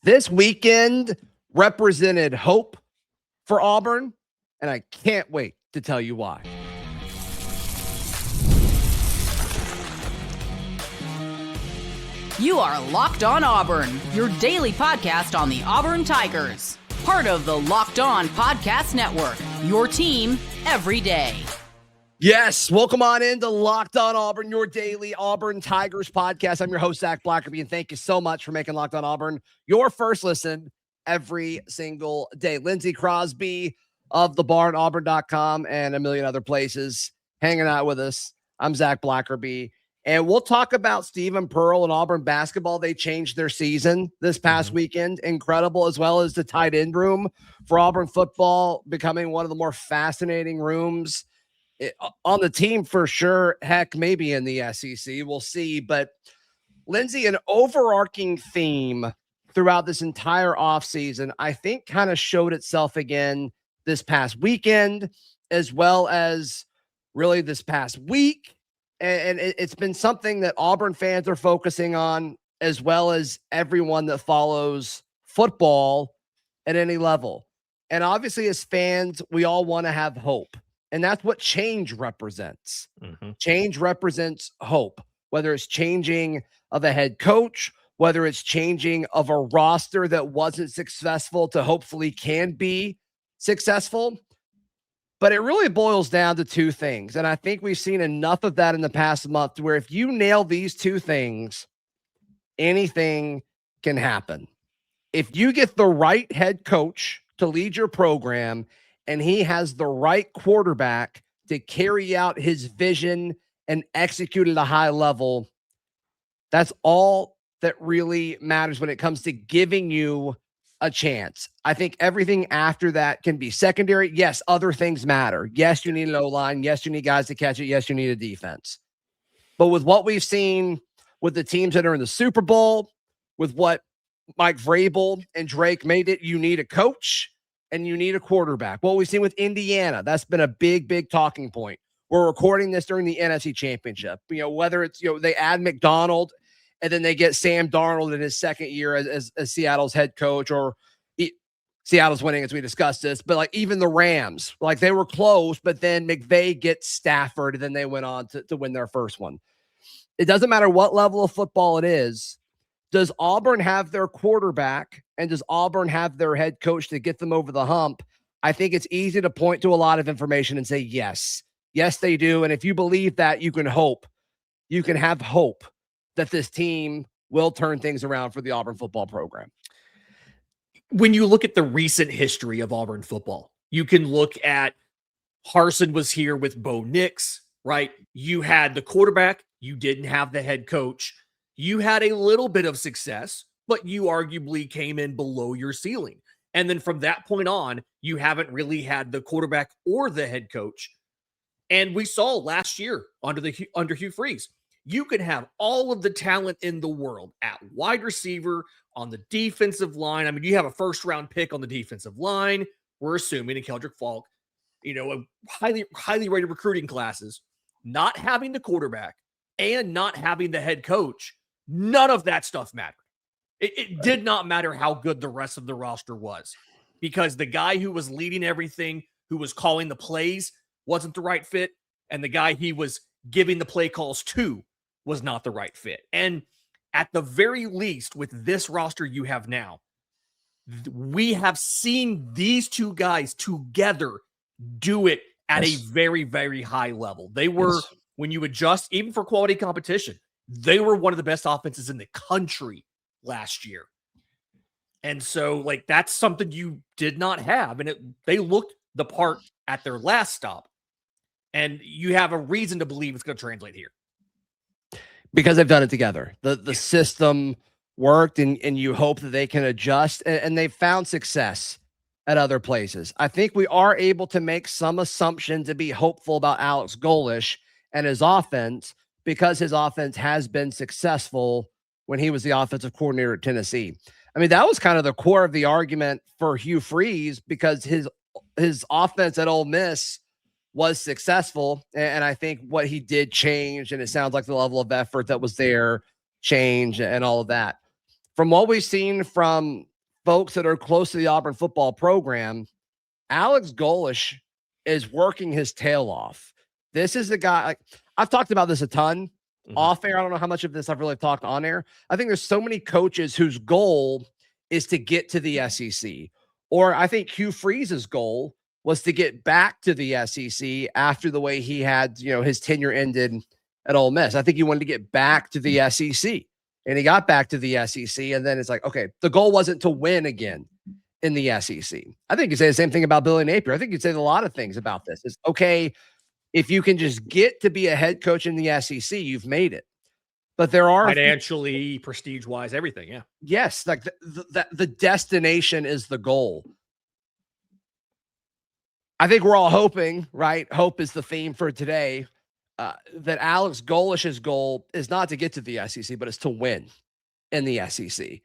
This weekend represented hope for Auburn, and I can't wait to tell you why. You are Locked On Auburn, your daily podcast on the Auburn Tigers. Part of the Locked On Podcast Network, your team every day. Yes, welcome on into Locked On Auburn, your daily Auburn Tigers podcast. I'm your host, Zach Blackerby, and thank you so much for making Locked On Auburn your first listen every single day. Lindsay, Crosby of the Barn, Auburn.com, and a million other places hanging out with us. I'm Zach Blackerby, and we'll talk about Stephen Pearl and Auburn basketball. They changed their season this past weekend. Incredible, as well as the tight end room for Auburn football becoming one of the more fascinating rooms on the team for sure. Heck, maybe in the SEC. We'll see. But Lindsay, an overarching theme throughout this entire offseason, I think kind of showed itself again this past weekend, as well as really this past week. And it's been something that Auburn fans are focusing on, as well as everyone that follows football at any level. And obviously, as fans, we all want to have hope. And that's what change represents. Change represents hope, whether it's changing of a head coach, whether it's changing of a roster that wasn't successful to hopefully can be successful. But it really boils down to two things. And I think we've seen enough of that in the past month to where if you nail these two things, anything can happen. If you get the right head coach to lead your program, and he has the right quarterback to carry out his vision and execute at a high level, that's all that really matters when it comes to giving you a chance. I think everything after that can be secondary. Yes, other things matter. Yes, you need an O-line. Yes, you need guys to catch it. Yes, you need a defense. But with what we've seen with the teams that are in the Super Bowl, with what Mike Vrabel and Drake made it, you need a coach and you need a quarterback. What we've seen with Indiana, that's been a big, big talking point. We're recording this during the NFC Championship. Whether it's, they add McDonald and then they get Sam Darnold in his second year as Seattle's head coach, or Seattle's winning as we discussed this, but even the Rams, they were close, but then McVay gets Stafford and then they went on to win their first one. It doesn't matter what level of football it is. Does Auburn have their quarterback and does Auburn have their head coach to get them over the hump? I think it's easy to point to a lot of information and say, yes, they do. And if you believe that, you can have hope that this team will turn things around for the Auburn football program. When you look at the recent history of Auburn football, you can look at Harsin was here with Bo Nix, right? You had the quarterback. You didn't have the head coach. You had a little bit of success, but you arguably came in below your ceiling. And then from that point on, you haven't really had the quarterback or the head coach. And we saw last year under Hugh Freeze, you could have all of the talent in the world at wide receiver, on the defensive line. I mean, you have a first-round pick on the defensive line. We're assuming in Keldrick Falk, a highly rated recruiting classes, not having the quarterback and not having the head coach. None of that stuff mattered. It did not matter how good the rest of the roster was, because the guy who was leading everything, who was calling the plays, wasn't the right fit, and the guy he was giving the play calls to was not the right fit. And at the very least, with this roster you have now, we have seen these two guys together do it at a very, very high level. They were, when you adjust, even for quality competition, they were one of the best offenses in the country last year. And so, that's something you did not have. And they looked the part at their last stop. And you have a reason to believe it's going to translate here. Because they've done it together. The system worked, and you hope that they can adjust, and they've found success at other places. I think we are able to make some assumption to be hopeful about Alex Golesh and his offense, because his offense has been successful when he was the offensive coordinator at Tennessee. I mean, that was kind of the core of the argument for Hugh Freeze, because his offense at Ole Miss was successful. And I think what he did change, and it sounds like the level of effort that was there changed and all of that. From what we've seen from folks that are close to the Auburn football program, Alex Golesh is working his tail off. This is the guy, like, I've talked about this a ton off air. I don't know how much of this I've really talked on air. I think there's so many coaches whose goal is to get to the SEC. Or I think Hugh Freeze's goal was to get back to the SEC after the way he had, his tenure ended at Ole Miss. I think he wanted to get back to the SEC, and he got back to the SEC. And then it's like, okay, the goal wasn't to win again in the SEC. I think you say the same thing about Billy Napier. I think you'd say a lot of things about this. It's okay, if you can just get to be a head coach in the SEC, you've made it. But there are financially, prestige-wise, everything. Yeah. Yes. Like the destination is the goal. I think we're all hoping, right? Hope is the theme for today, that Alex Golesh's goal is not to get to the SEC, but it's to win in the SEC.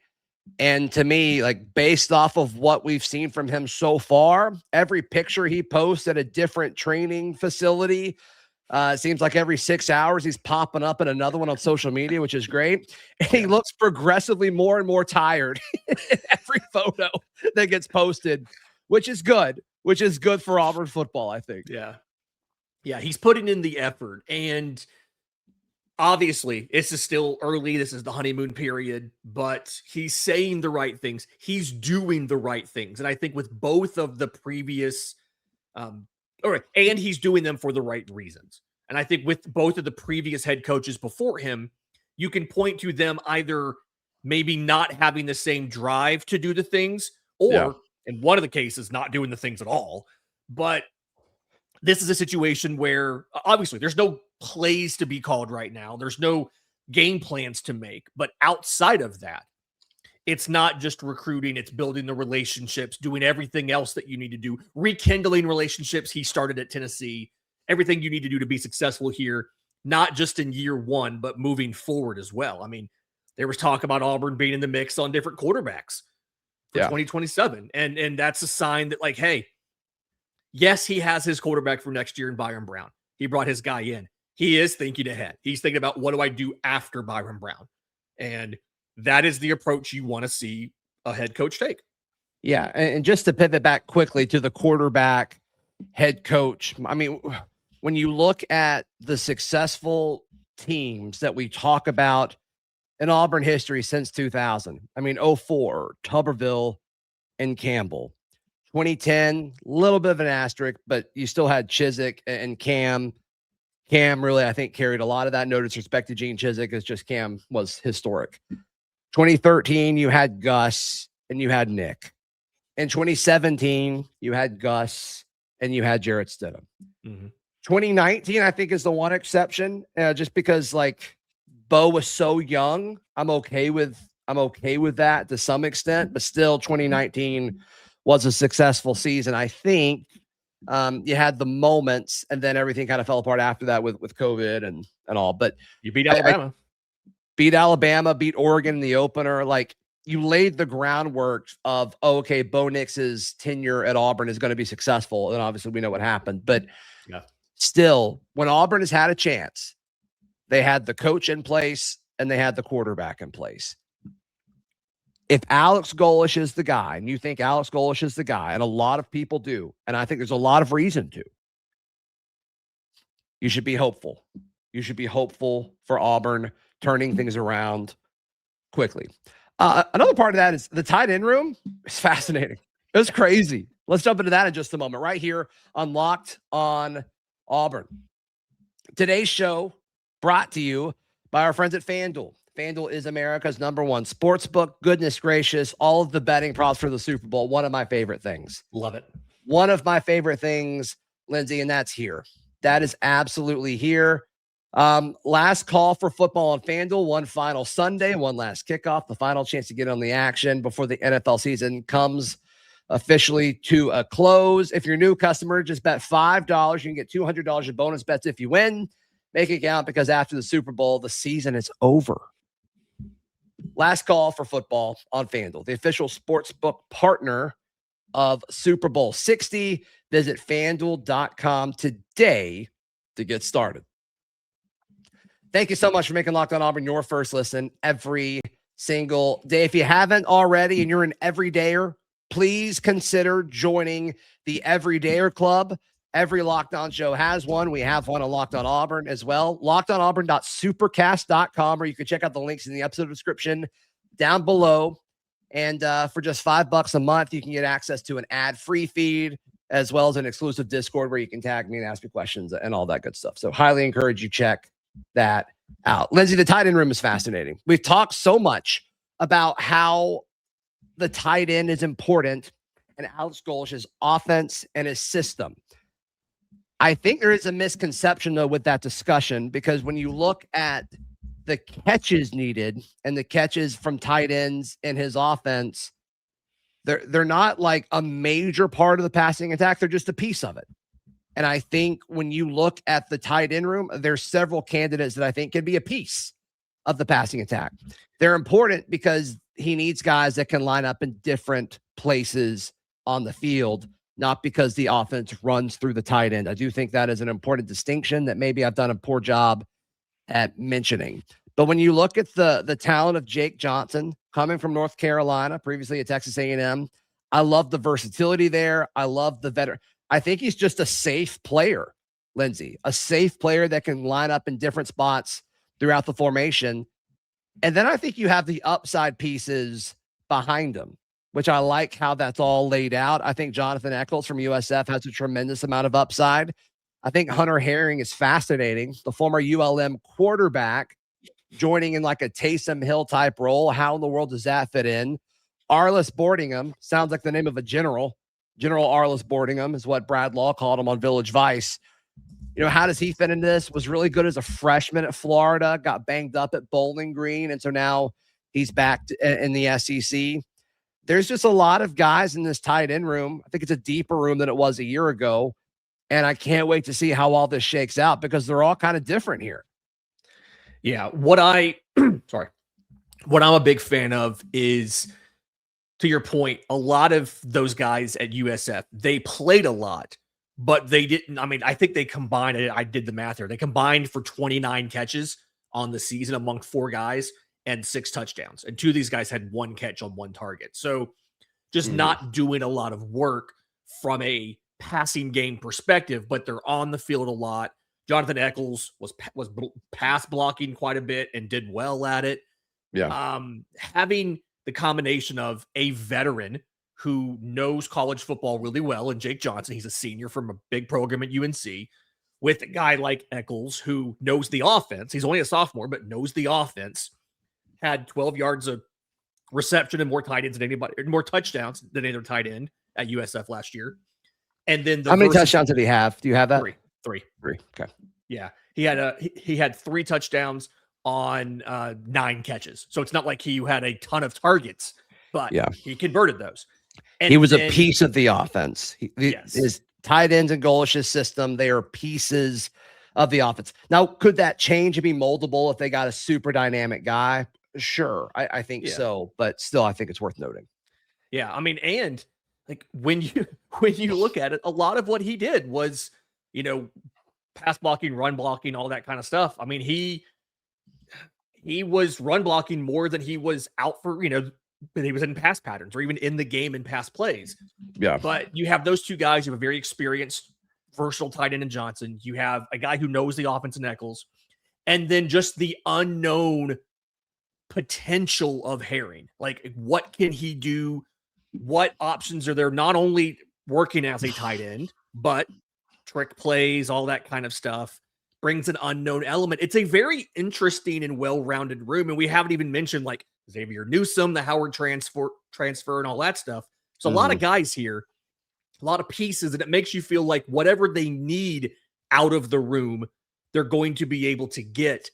And to me, like, based off of what we've seen from him so far, every picture he posts at a different training facility, it seems like every 6 hours he's popping up in another one on social media, which is great. And he looks progressively more and more tired in every photo that gets posted, which is good for Auburn football, I think. Yeah. Yeah, he's putting in the effort, and obviously, this is still early. This is the honeymoon period, but he's saying the right things. He's doing the right things. And I think with both of the previous, and he's doing them for the right reasons. And I think with both of the previous head coaches before him, you can point to them either maybe not having the same drive to do the things, or in one of the cases, not doing the things at all. But this is a situation where obviously there's no plays to be called right now. There's no game plans to make. But outside of that, it's not just recruiting. It's building the relationships, doing everything else that you need to do, rekindling relationships he started at Tennessee, everything you need to do to be successful here, not just in year one, but moving forward as well. I mean, there was talk about Auburn being in the mix on different quarterbacks for 2027. And that's a sign that, like, hey, yes, he has his quarterback for next year in Byrum Brown. He brought his guy in. He is thinking ahead. He's thinking about, what do I do after Byrum Brown? And that is the approach you want to see a head coach take. Yeah. And just to pivot back quickly to the quarterback head coach, I mean, when you look at the successful teams that we talk about in Auburn history since 2000, I mean, 04, Tuberville and Campbell. 2010, a little bit of an asterisk, but you still had Chizik and Cam. Cam really, I think, carried a lot of that. No disrespect to Gene Chizik, it's just Cam was historic. 2013, you had Gus and you had Nick. In 2017, you had Gus and you had Jarrett Stidham. 2019, I think, is the one exception, just because, like, Bo was so young. I'm okay with that to some extent, but still 2019 was a successful season. I think you had the moments, and then everything kind of fell apart after that with COVID and all. But you beat Alabama. Beat Oregon in the opener. Like, you laid the groundwork of, okay, Bo Nix's tenure at Auburn is going to be successful. And obviously we know what happened. But still, when Auburn has had a chance, they had the coach in place and they had the quarterback in place. If Alex Golesh is the guy, and you think Alex Golesh is the guy, and a lot of people do, and I think there's a lot of reason to, you should be hopeful. You should be hopeful for Auburn turning things around quickly. Another part of that is the tight end room is fascinating. It was crazy. Let's jump into that in just a moment, right here on Locked on Auburn. Today's show brought to you by our friends at FanDuel. FanDuel is America's #1 sportsbook. Goodness gracious, all of the betting props for the Super Bowl. One of my favorite things. Love it. One of my favorite things, Lindsay, and that's here. That is absolutely here. Last call for football on FanDuel. One final Sunday, one last kickoff. The final chance to get on the action before the NFL season comes officially to a close. If you're a new customer, just bet $5. You can get $200 in bonus bets if you win. Make it count, because after the Super Bowl, the season is over. Last call for football on FanDuel, the official sportsbook partner of Super Bowl 60. Visit FanDuel.com today to get started. Thank you so much for making Locked on Auburn your first listen every single day. If you haven't already and you're an everydayer, please consider joining the Everydayer Club. Every Locked On show has one. We have one on Locked On Auburn as well. LockedOnAuburn.supercast.com, or you can check out the links in the episode description down below. And for just $5 a month, you can get access to an ad-free feed as well as an exclusive Discord where you can tag me and ask me questions and all that good stuff. So highly encourage you check that out. Lindsay, the tight end room is fascinating. We've talked so much about how the tight end is important and Alex Golesh's offense and his system. I think there is a misconception, though, with that discussion, because when you look at the catches needed and the catches from tight ends in his offense, they're not like a major part of the passing attack. They're just a piece of it. And I think when you look at the tight end room, there's several candidates that I think can be a piece of the passing attack. They're important because he needs guys that can line up in different places on the field, not because the offense runs through the tight end. I do think that is an important distinction that maybe I've done a poor job at mentioning. But when you look at the talent of Jake Johnson coming from North Carolina, previously at Texas A&M, I love the versatility there. I love the veteran. I think he's just a safe player, Lindsay, a safe player that can line up in different spots throughout the formation. And then I think you have the upside pieces behind him, which I like how that's all laid out. I think Jonathan Echols from USF has a tremendous amount of upside. I think Hunter Herring is fascinating. The former ULM quarterback joining in like a Taysom Hill type role. How in the world does that fit in? Arliss Boardingham sounds like the name of a general. General Arliss Boardingham is what Brad Law called him on Village Vice. You know, how does he fit into this? Was really good as a freshman at Florida, got banged up at Bowling Green, and so now he's back in the SEC. There's just a lot of guys in this tight end room. I think it's a deeper room than it was a year ago, and I can't wait to see how all this shakes out because they're all kind of different here. Yeah, what I'm a big fan of is, to your point, a lot of those guys at USF, they played a lot, but they didn't. I mean, I think they combined, I did the math here. They combined for 29 catches on the season among 4 guys and 6 touchdowns. And 2 of these guys had 1 catch on 1 target. So just not doing a lot of work from a passing game perspective, but they're on the field a lot. Jonathan Echols was pass blocking quite a bit and did well at it. Yeah. Having the combination of a veteran who knows college football really well, and Jake Johnson, he's a senior from a big program at UNC, with a guy like Echols who knows the offense. He's only a sophomore, but knows the offense. Had 12 yards of reception and more tight ends than anybody, more touchdowns than any other tight end at USF last year. And then how many touchdowns did he have? Do you have that? 3. Okay. Yeah. He had 3 touchdowns on 9 catches. So it's not like he had a ton of targets, but he converted those. And he was a piece of the offense. Yes. His tight ends and Golesh's system, they are pieces of the offense. Now, could that change and be moldable if they got a super dynamic guy? Sure. I think so, but still, I think it's worth noting. Yeah. I mean, and like when you look at it, a lot of what he did was, you know, pass blocking, run blocking, all that kind of stuff. I mean, he was run blocking more than he was out for, you know, but he was in pass patterns or even in the game in pass plays. Yeah. But you have those 2 guys. You have a very experienced, versatile tight end in Johnson. You have a guy who knows the offense in Echols. And then just the unknown potential of Herring. Like, what can he do? What options are there? Not only working as a tight end, but trick plays, all that kind of stuff, brings an unknown element. It's a very interesting and well-rounded room. And we haven't even mentioned like Xavier Newsome, the Howard transfer and all that stuff. So a lot of guys here, a lot of pieces, and it makes you feel like whatever they need out of the room, they're going to be able to get.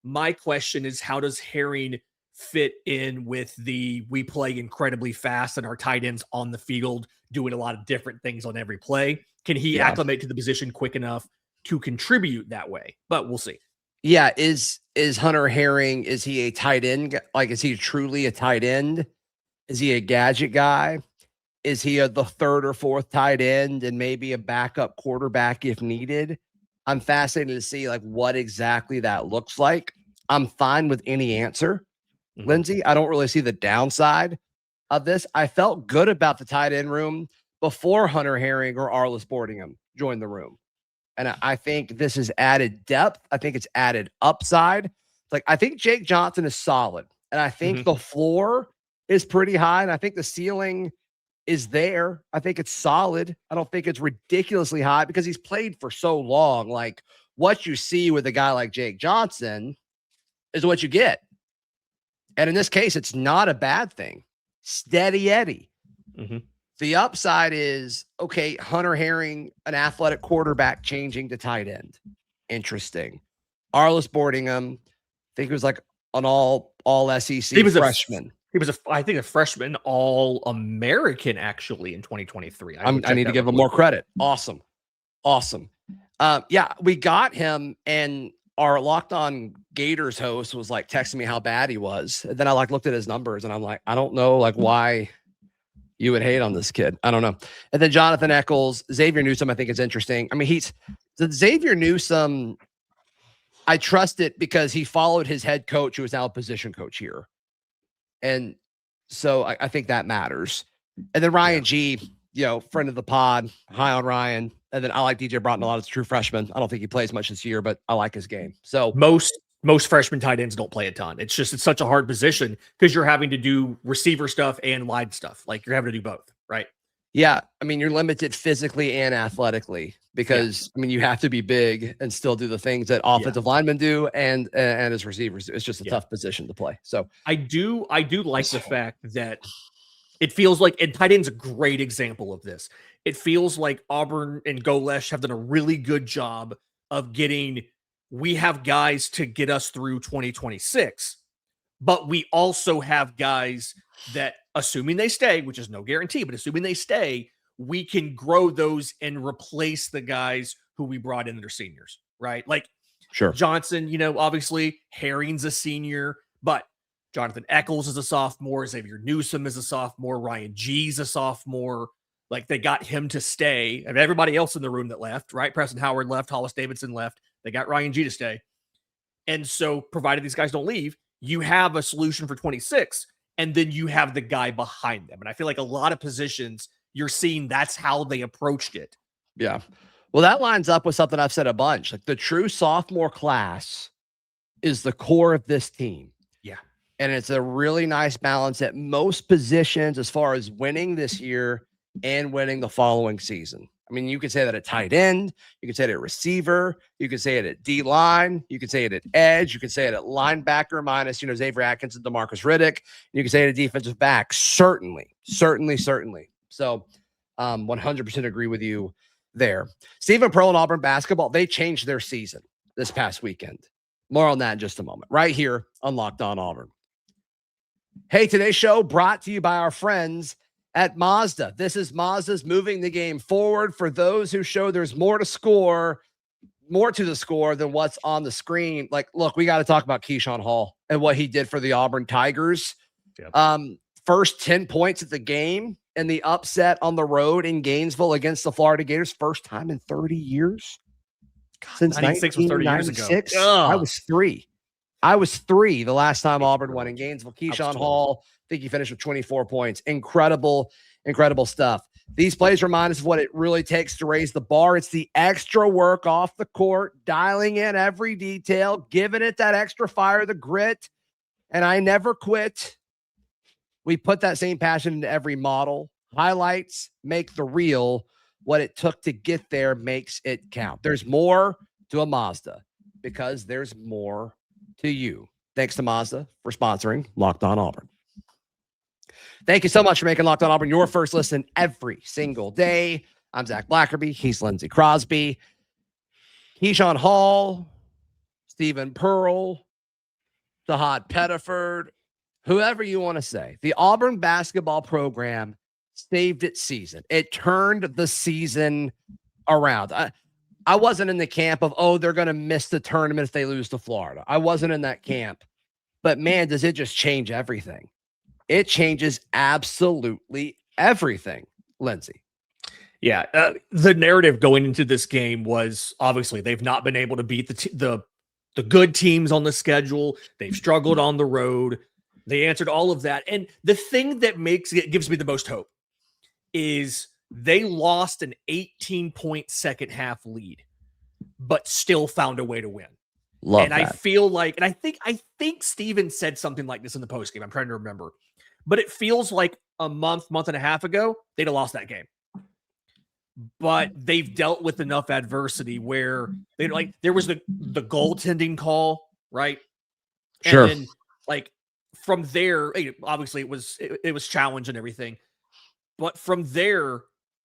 My question is, how does Herring fit in with we play incredibly fast and our tight ends on the field doing a lot of different things on every play? Can he acclimate to the position quick enough to contribute that way? But we'll see. Yeah. Is Hunter Herring, is he a tight end? Like, is he truly a tight end? Is he a gadget guy? Is he the 3rd or 4th tight end and maybe a backup quarterback if needed? I'm fascinated to see like what exactly that looks like. I'm fine with any answer. Lindsay, I don't really see the downside of this. I felt good about the tight end room before Hunter Herring or Arliss Boardingham joined the room. And I think this is added depth. I think it's added upside. Like, I think Jake Johnson is solid. And I think the floor is pretty high. And I think the ceiling is there. I think it's solid. I don't think it's ridiculously high because he's played for so long. Like, what you see with a guy like Jake Johnson is what you get. And in this case, it's not a bad thing. Steady Eddie. The upside is, okay, Hunter Herring, an athletic quarterback changing to tight end. Interesting. Arliss Boardingham, I think he was like an all SEC freshman. He was, I think, a freshman All-American, actually, in 2023. I need to give him more credit. Awesome. Yeah, we got him, and our Locked On Gators host was like texting me how bad he was. And then I looked at his numbers, and I'm like, I don't know why you would hate on this kid. I don't know. And then Jonathan Echols, Xavier Newsome, I think is interesting. I mean, Xavier Newsome, I trust it because he followed his head coach, who is now a position coach here. And so I think that matters. And then Ryan G, friend of the pod, high on Ryan. And then I like DJ Broughton a lot as a true freshman. I don't think he plays much this year, but I like his game. So most freshman tight ends don't play a ton. It's such a hard position because you're having to do receiver stuff and wide stuff. Like, you're having to do both, right? Yeah. I mean, you're limited physically and athletically because, I mean, you have to be big and still do the things that offensive linemen do and as receivers. It's just a tough position to play. So I do like the fact that it feels like, and tight end's a great example of this. It feels like Auburn and Golesh have done a really good job of we have guys to get us through 2026, but we also have guys that, assuming they stay, which is no guarantee, but assuming they stay, we can grow those and replace the guys who we brought in that are seniors, right? Like, sure, Johnson, obviously Herring's a senior, but Jonathan Echols is a sophomore, Xavier Newsome is a sophomore, Ryan G's a sophomore. Like, they got him to stay. And everybody else in the room that left, right? Preston Howard left, Hollis Davidson left. They got Ryan G to stay. And so, provided these guys don't leave, you have a solution for 26, and then you have the guy behind them. And I feel like a lot of positions, you're seeing that's how they approached it. Yeah. Well, that lines up with something I've said a bunch. Like, the true sophomore class is the core of this team. Yeah. And it's a really nice balance at most positions as far as winning this year and winning the following season. I mean, you could say that at tight end, you could say it at receiver, you could say it at D-line, you could say it at edge, you could say it at linebacker minus, Xavier Atkins and DeMarcus Riddick, you could say it at defensive back. Certainly. So 100% agree with you there. Stephen Pearl and Auburn basketball, they changed their season this past weekend. More on that in just a moment, right here on Locked On Auburn. Hey, today's show brought to you by our friends at Mazda. This is Mazda's moving the game forward for those who show there's more to the score than what's on the screen. Like, look, we got to talk about Keyshawn Hall and what he did for the Auburn Tigers. Yep. First 10 points at the game and the upset on the road in Gainesville against the Florida Gators. First time in 30 years. God, since 96 was 30 years ago. I was three the last time Auburn won in Gainesville. Keyshawn Hall, I think he finished with 24 points. Incredible stuff. These plays remind us of what it really takes to raise the bar. It's the extra work off the court, dialing in every detail, giving it that extra fire, the grit, and I never quit. We put that same passion into every model. Highlights make the real. What it took to get there makes it count. There's more to a Mazda because there's more to you. Thanks to Mazda for sponsoring Locked On Auburn. Thank you so much for making Locked On Auburn your first listen every single day. I'm Zach Blackerby. He's Lindsay Crosby. Keyshawn Hall, Stephen Pearl, Sahad Pettiford, whoever you want to say. The Auburn basketball program saved its season. It turned the season around. I wasn't in the camp of, they're going to miss the tournament if they lose to Florida. I wasn't in that camp. But, man, does it just change everything. It changes absolutely everything, Lindsay. Yeah, the narrative going into this game was obviously they've not been able to beat the good teams on the schedule. They've struggled on the road. They answered all of that. And the thing that gives me the most hope is they lost an 18-point second half lead, but still found a way to win. Love and that. I feel like, and I think Steven said something like this in the postgame. I'm trying to remember, but it feels like a month and a half ago, they'd have lost that game. But they've dealt with enough adversity where they there was the goaltending call, right? Sure. And then, from there, obviously it was challenge and everything. But from there,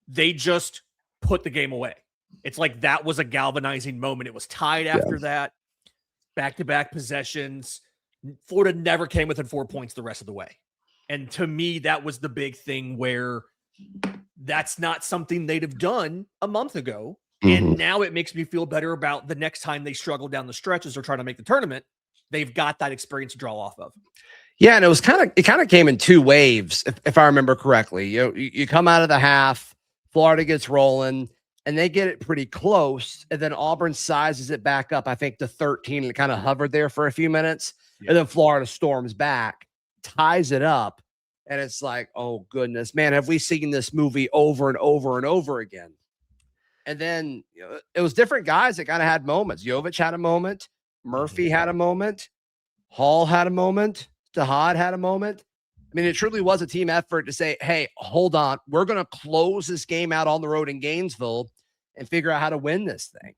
they just put the game away. It's like that was a galvanizing moment. It was tied after that. Back-to-back possessions. Florida never came within 4 points the rest of the way. And to me, that was the big thing where that's not something they'd have done a month ago. And now it makes me feel better about the next time they struggle down the stretch as they're trying to make the tournament. They've got that experience to draw off of. Yeah, and it kind of came in two waves, if I remember correctly. You come out of the half, Florida gets rolling, and they get it pretty close, and then Auburn sizes it back up, I think, to 13, and it kind of hovered there for a few minutes, and then Florida storms back, ties it up, and it's like, oh, goodness, man, have we seen this movie over and over and over again? And then it was different guys that kind of had moments. Jovic had a moment. Murphy had a moment. Hall had a moment. Dahad had a moment. I mean, it truly was a team effort to say, hey, hold on. We're going to close this game out on the road in Gainesville and figure out how to win this thing.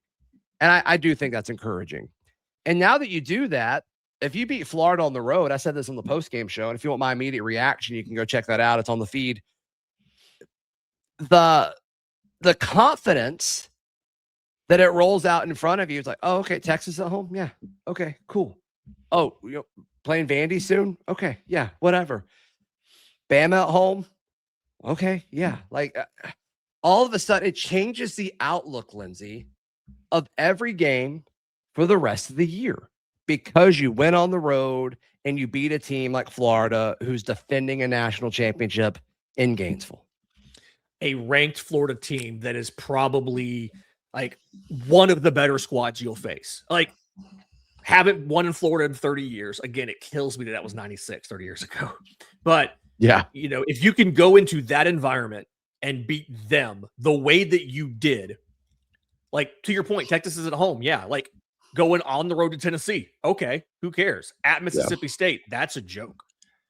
And I do think that's encouraging. And now that you do that, if you beat Florida on the road, I said this on the postgame show, and if you want my immediate reaction, you can go check that out. It's on the feed. The confidence that it rolls out in front of you, it's like, oh, okay, Texas at home? Yeah. Okay, cool. Oh, playing Vandy soon? Okay, yeah, whatever. Bama at home? Okay, yeah. All of a sudden, it changes the outlook, Lindsay, of every game for the rest of the year because you went on the road and you beat a team like Florida who's defending a national championship in Gainesville. A ranked Florida team that is probably one of the better squads you'll face. Haven't won in Florida in 30 years. Again, it kills me that was 96, 30 years ago. But, yeah, if you can go into that environment and beat them the way that you did, to your point, Texas is at home. Yeah. Going on the road to Tennessee. Okay. Who cares? At Mississippi State. That's a joke.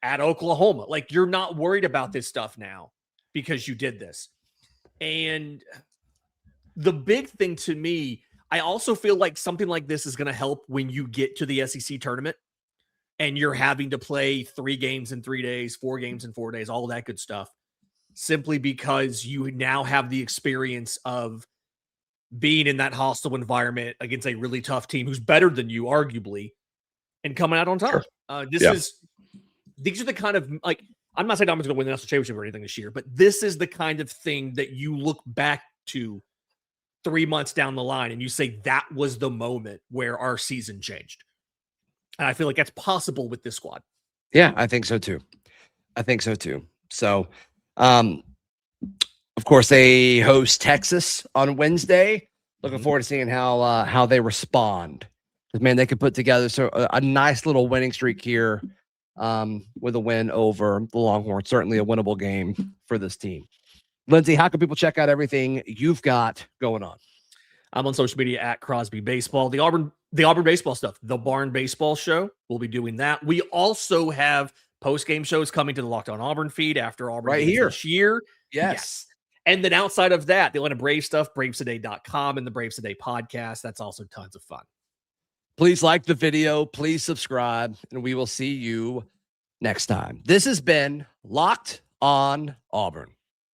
At Oklahoma. You're not worried about this stuff now because you did this. And the big thing to me, I also feel like something like this is going to help when you get to the SEC tournament and you're having to play 3 games in 3 days, 4 games in 4 days, all that good stuff, simply because you now have the experience of being in that hostile environment against a really tough team who's better than you, arguably, and coming out on top. Sure. These are the kind of, I'm not saying Auburn's going to win the national championship or anything this year, but this is the kind of thing that you look back to 3 months down the line and you say that was the moment where our season changed. And I feel like that's possible with this squad. Yeah, I think so too. So, of course, they host Texas on Wednesday. Looking forward to seeing how they respond. Because, man, they could put together a nice little winning streak here with a win over the Longhorns. Certainly a winnable game for this team. Lindsay, how can people check out everything you've got going on? I'm on social media at Crosby Baseball. The Auburn baseball stuff, the Barn Baseball Show. We'll be doing that. We also have post-game shows coming to the Locked On Auburn feed after Auburn right here this year. Yes. And then outside of that, the Atlanta Braves stuff, bravestoday.com and the Braves Today podcast. That's also tons of fun. Please like the video. Please subscribe. And we will see you next time. This has been Locked On Auburn.